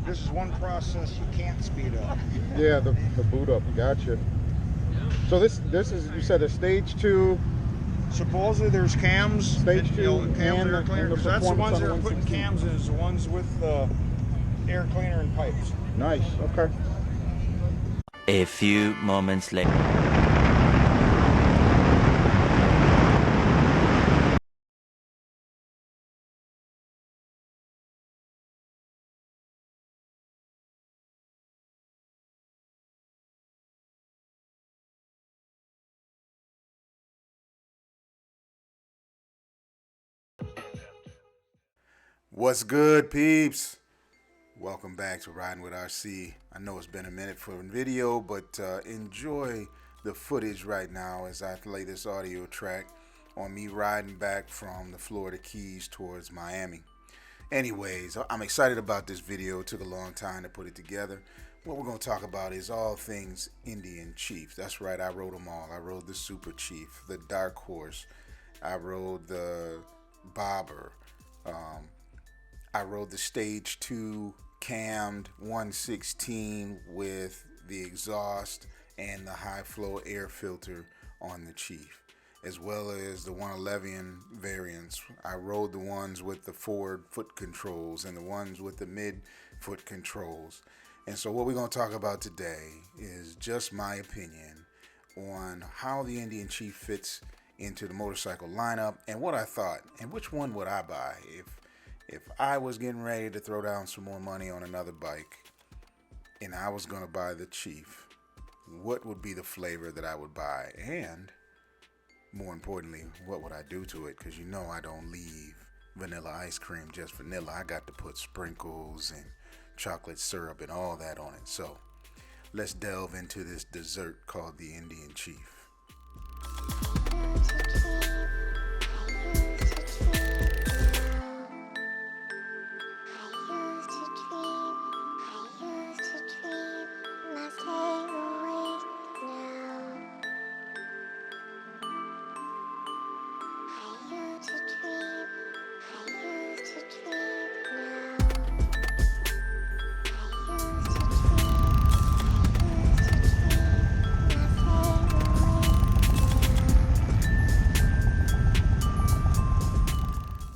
This is one process you can't speed up. Yeah, the boot up. Gotcha. So this is, you said, a stage 2. Supposedly there's cams, Stage you know, two cams and air the cleaner, because that's the performance ones on that the are putting 116. cams in, is the ones with the air cleaner and pipes. Nice. Okay. A few moments later. What's good, peeps? Welcome back to Riding with RC. I know it's been a minute for a video, but enjoy the footage right now as I play this audio track on me riding back from the Florida Keys towards Miami. Anyways, I'm excited about this video. It took a long time to put it together. What we're going to talk about is all things Indian Chief. That's right, I rode them all. I rode the Super Chief, the Dark Horse. I rode the Bobber. I rode the Stage 2 cammed 116 with the exhaust and the high flow air filter on the Chief, as well as the 111 variants. I rode the ones with the forward foot controls and the ones with the mid foot controls. And so what we're going to talk about today is just my opinion on how the Indian Chief fits into the motorcycle lineup and what I thought and which one would I buy if I was getting ready to throw down some more money on another bike and I was going to buy the Chief. What would be the flavor that I would buy? And more importantly, what would I do to it? Because you know I don't leave vanilla ice cream just vanilla. I got to put sprinkles and chocolate syrup and all that on it. So let's delve into this dessert called the Indian Chief.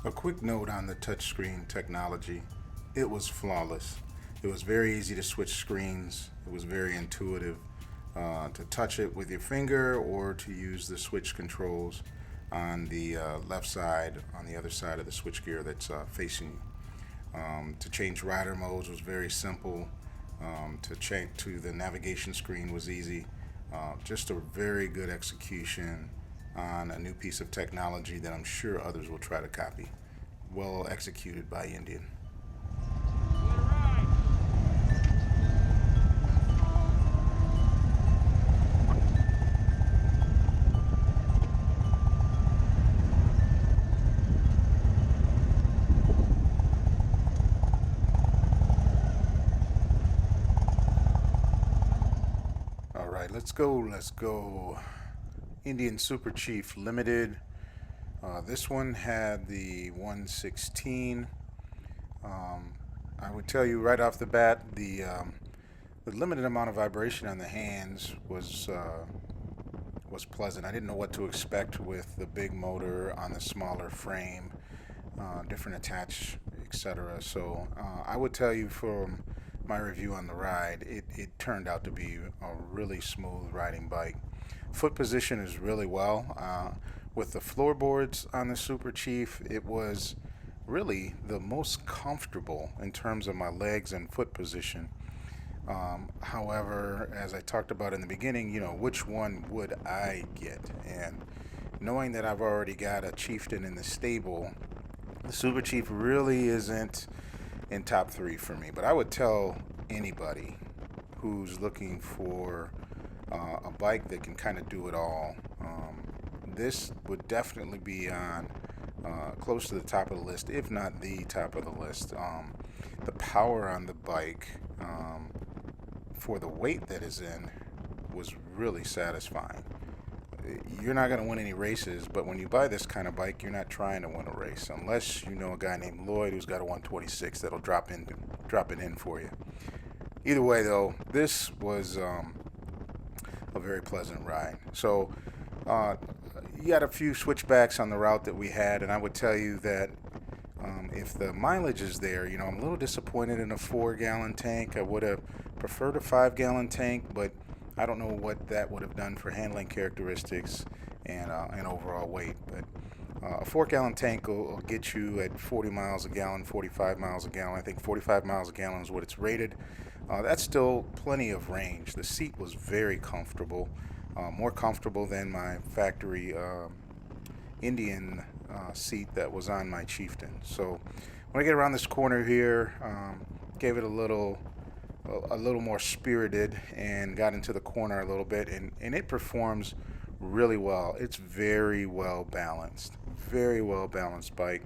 A quick note on the touchscreen technology. It was flawless. It was very easy to switch screens. It was very intuitive to touch it with your finger or to use the switch controls on the left side, on the other side of the switchgear that's facing you. To change rider modes was very simple. To change to the navigation screen was easy. Just a very good execution on a new piece of technology that I'm sure others will try to copy. Well executed by Indian. All right, let's go. Indian Super Chief Limited. This one had the 116. I would tell you right off the bat, the limited amount of vibration on the hands was pleasant. I didn't know what to expect with the big motor on the smaller frame, different attach, etc. So I would tell you from my review on the ride, it turned out to be a really smooth riding bike. Foot position is really well. With the floorboards on the Super Chief, it was really the most comfortable in terms of my legs and foot position. However, as I talked about in the beginning, you know, which one would I get? And knowing that I've already got a Chieftain in the stable, the Super Chief really isn't in top 3 for me. But I would tell anybody who's looking for a bike that can kind of do it all, this would definitely be on close to the top of the list, if not the top of the list. The power on the bike for the weight that is in was really satisfying. you're not going to win any races, but when you buy this kind of bike, you're not trying to win a race unless you know a guy named Lloyd who's got a 126 that'll drop it in for you. Either way, though, this was a very pleasant ride. So you got a few switchbacks on the route that we had, and I would tell you that if the mileage is there, you know, I'm a little disappointed in a 4-gallon tank. I would have preferred a 5-gallon tank, but I don't know what that would have done for handling characteristics and overall weight. But a 4-gallon tank will get you at 40 miles a gallon, 45 miles a gallon. I think 45 miles a gallon is what it's rated. That's still plenty of range. The seat was very comfortable, more comfortable than my factory Indian seat that was on my Chieftain. So when I get around this corner here, gave it a little more spirited and got into the corner a little bit, and it performs really well. It's very well balanced bike.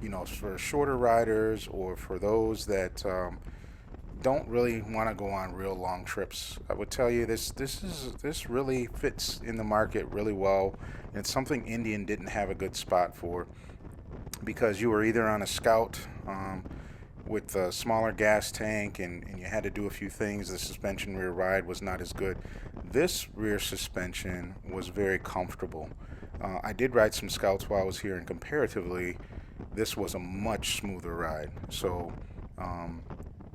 You know, for shorter riders or for those that don't really want to go on real long trips, I would tell you this really fits in the market really well. And it's something Indian didn't have a good spot for, because you were either on a Scout with a smaller gas tank and you had to do a few things. The suspension rear ride was not as good. This rear suspension was very comfortable. I did ride some Scouts while I was here, and comparatively this was a much smoother ride. So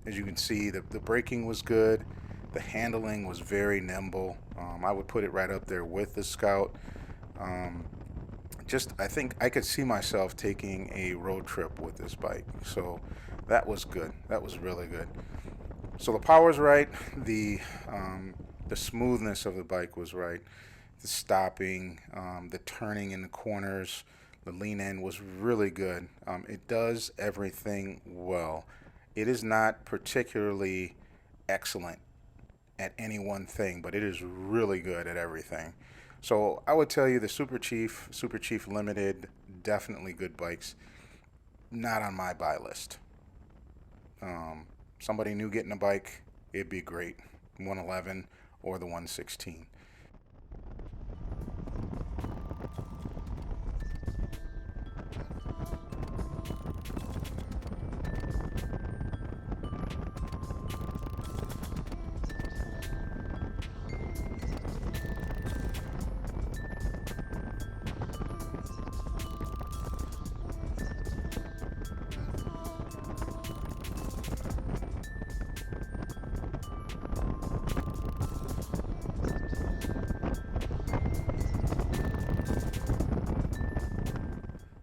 as you can see, the braking was good, the handling was very nimble. I would put it right up there with the Scout. I think I could see myself taking a road trip with this bike. So that was good. That was really good. So the power's right. The smoothness of the bike was right. The stopping, the turning in the corners, the lean in was really good. It does everything well. It is not particularly excellent at any one thing, but it is really good at everything. So I would tell you the Super Chief Limited, definitely good bikes. Not on my buy list. Somebody new getting a bike, it'd be great. 111 or the 116.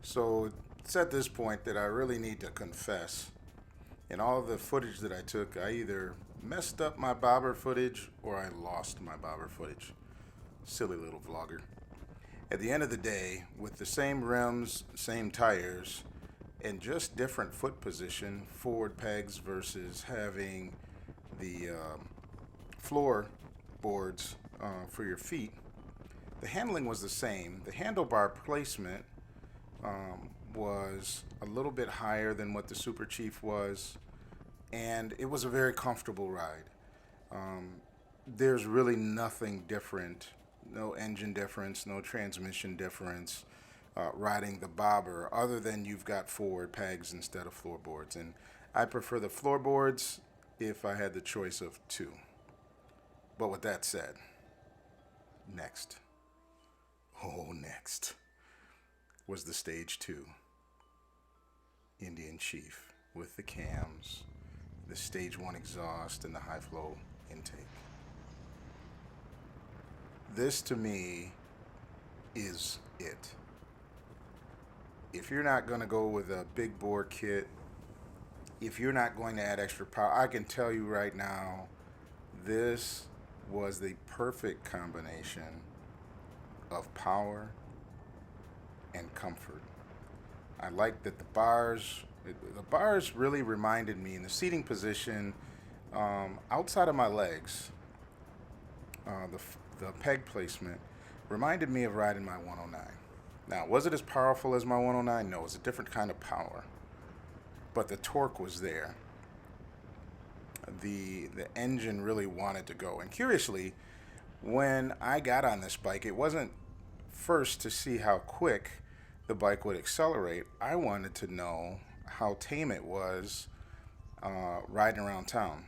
So it's at this point that I really need to confess. In all of the footage that I took, I either messed up my bobber footage or I lost my bobber footage. Silly little vlogger. At the end of the day, with the same rims, same tires, and just different foot position, forward pegs versus having the floor boards for your feet, the handling was the same. The handlebar placement was a little bit higher than what the Super Chief was, and it was a very comfortable ride. There's really nothing different, no engine difference, no transmission difference riding the bobber, other than you've got forward pegs instead of floorboards. And I prefer the floorboards if I had the choice of two. But with that said, next was the Stage 2 Indian Chief with the cams, the Stage 1 exhaust, and the high flow intake. This to me is it. If you're not going to go with a big bore kit, if you're not going to add extra power, I can tell you right now, this was the perfect combination of power and comfort. I like that the bars really reminded me in the seating position outside of my legs. The peg placement reminded me of riding my 109. Now, was it as powerful as my 109? No, it was a different kind of power, but the torque was there. The engine really wanted to go, and curiously, When I got on this bike, it wasn't first to see how quick the bike would accelerate. I wanted to know how tame it was riding around town.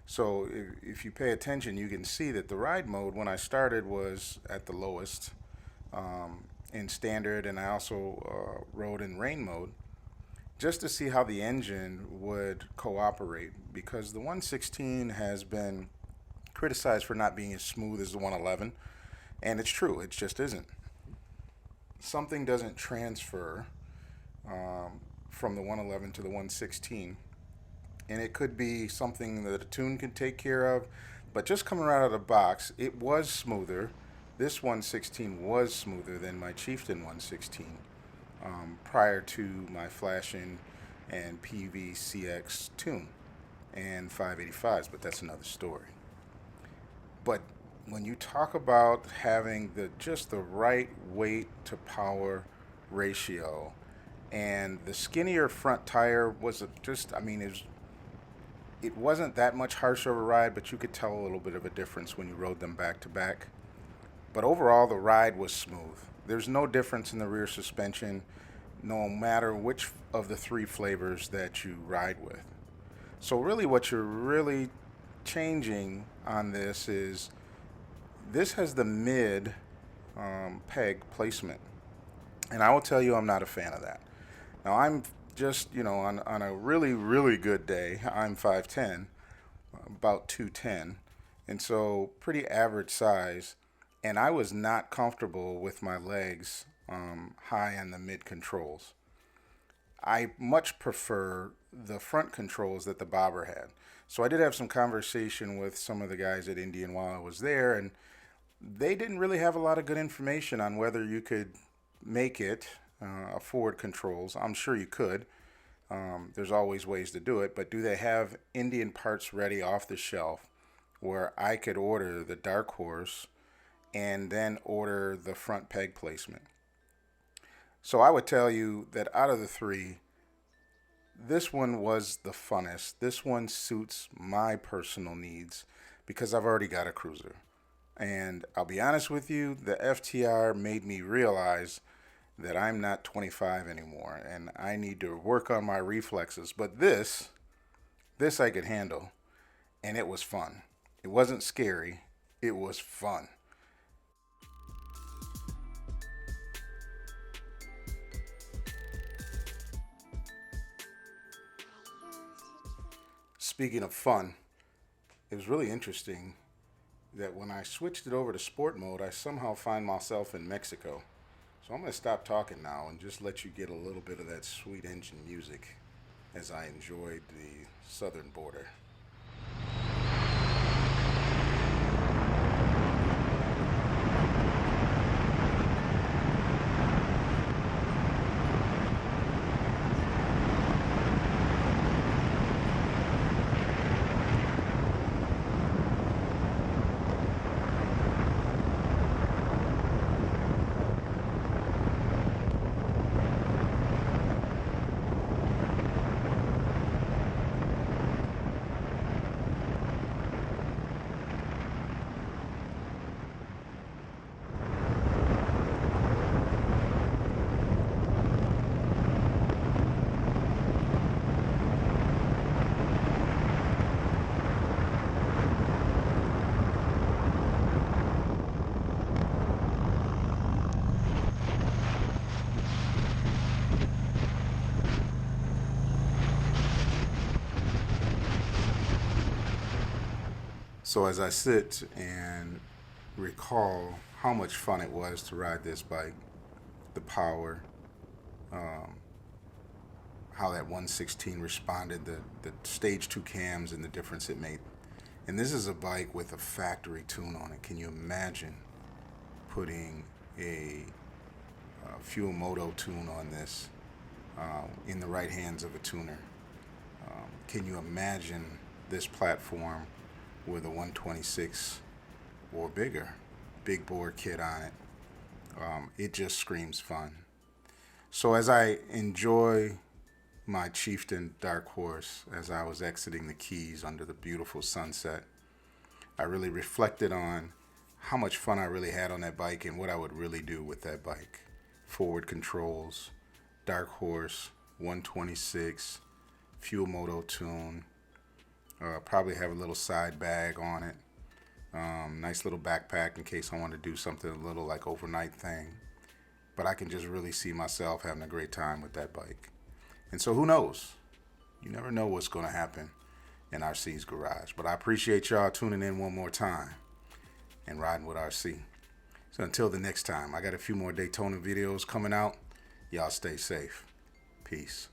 So if you pay attention, you can see that the ride mode when I started was at the lowest in standard, and I also rode in rain mode just to see how the engine would cooperate, because the 116 has been criticized for not being as smooth as the 111, and it's true, it just isn't. Something doesn't transfer from the 111 to the 116, and it could be something that a tune can take care of, but just coming right out of the box, it was smoother. This 116 was smoother than my Chieftain 116 prior to my Flashin' and PVCX tune and 585s, but that's another story. But when you talk about having just the right weight to power ratio, and the skinnier front tire was just, I mean, it wasn't that much harsher of a ride, but you could tell a little bit of a difference when you rode them back to back. But overall, the ride was smooth. There's no difference in the rear suspension, no matter which of the three flavors that you ride with. So really what you're really changing on this is this has the mid peg placement. And I will tell you, I'm not a fan of that. Now, I'm just, on a really, really good day, I'm 5'10", about 210, and so pretty average size. And I was not comfortable with my legs high on the mid controls. I much prefer the front controls that the bobber had. So I did have some conversation with some of the guys at Indian while I was there, and they didn't really have a lot of good information on whether you could make it forward controls. I'm sure you could. There's always ways to do it, but do they have Indian parts ready off the shelf where I could order the Dark Horse and then order the front peg placement? So I would tell you that out of the three, this one was the funnest. This one suits my personal needs because I've already got a cruiser. And I'll be honest with you, the FTR made me realize that I'm not 25 anymore and I need to work on my reflexes. But this I could handle, and it was fun. It wasn't scary, it was fun. Speaking of fun, it was really interesting that when I switched it over to sport mode, I somehow find myself in Mexico. So I'm going to stop talking now and just let you get a little bit of that sweet engine music as I enjoyed the southern border. So as I sit and recall how much fun it was to ride this bike, the power, how that 116 responded, the stage 2 cams and the difference it made. And this is a bike with a factory tune on it. Can you imagine putting a fuel moto tune on this in the right hands of a tuner? Can you imagine this platform with a 126 or bigger big bore kit on it? It just screams fun. So as I enjoy my Chieftain Dark Horse, as I was exiting the Keys under the beautiful sunset, I really reflected on how much fun I really had on that bike and what I would really do with that bike. Forward controls, Dark Horse, 126, fuel moto tune. Probably have a little side bag on it. Nice little backpack in case I want to do something a little like overnight thing. But I can just really see myself having a great time with that bike. And so who knows? You never know what's going to happen in RC's garage. But I appreciate y'all tuning in one more time and riding with RC. So until the next time, I got a few more Daytona videos coming out. Y'all stay safe. Peace.